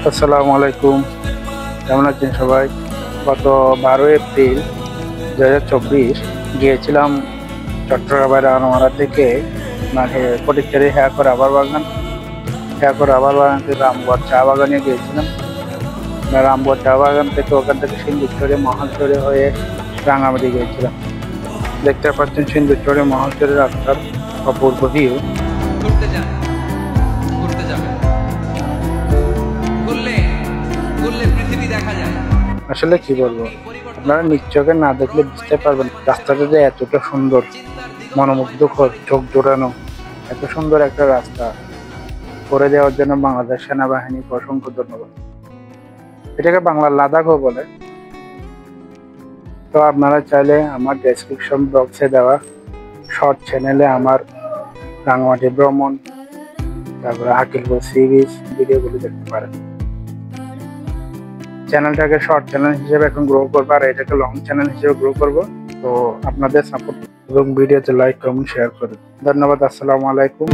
আসসালামু আলাইকুম, কেমন আছেন সবাই? গত 12 এপ্রিল 2024 গিয়েছিলাম চট্টগ্রামের আনোয়ারা থেকে ফটিকছড়ি হেয়াকর রাবার বাগান। হেয়াকর রাবার বাগান থেকে রামগড় চা বাগানে গিয়েছিলাম। রামগড় চা বাগান থেকে ওখান থেকে সিন্দুরচরে মহালচরে হয়ে রাঙামাটি গিয়েছিলাম। দেখতে পাচ্ছেন সিন্দুরচরে মহালচরের রাস্তার অপূর্ব ভিউ। ঘুরতে যান, ঘুরতে যাবেন, ঘুরলে ঘুরলে পৃথিবী দেখা যায়। আসলে কি বলবো, আপনারা নিজ চোখে না দেখলে বুঝতে পারবেন রাস্তাটা যে এতটা সুন্দর, মনোমুগ্ধকর, চোখ জোড়ানো, এত সুন্দর একটা রাস্তা করে দেওয়ার জন্য বাংলাদেশ সেনাবাহিনীকে অসংখ্য ধন্যবাদ। এটাকে বাংলার লাদাখও বলে। তো আপনারা চাইলে আমার ডেসক্রিপশন বক্সে দেওয়া শর্ট চ্যানেলে আমার রাঙামাটি ভ্রমণ, তারপরে আকিলপুর সি বিচ ভিডিওগুলো দেখতে পারেন। চ্যানেলটাকে শর্ট চ্যানেল হিসেবে এখন গ্রো করবো, আর এটাকে লং চ্যানেল হিসেবে গ্রো করবো। তো আপনাদের সাপোর্ট এবং ভিডিওতে লাইক কমেন্ট শেয়ার করুন। ধন্যবাদ। আসসালামু আলাইকুম।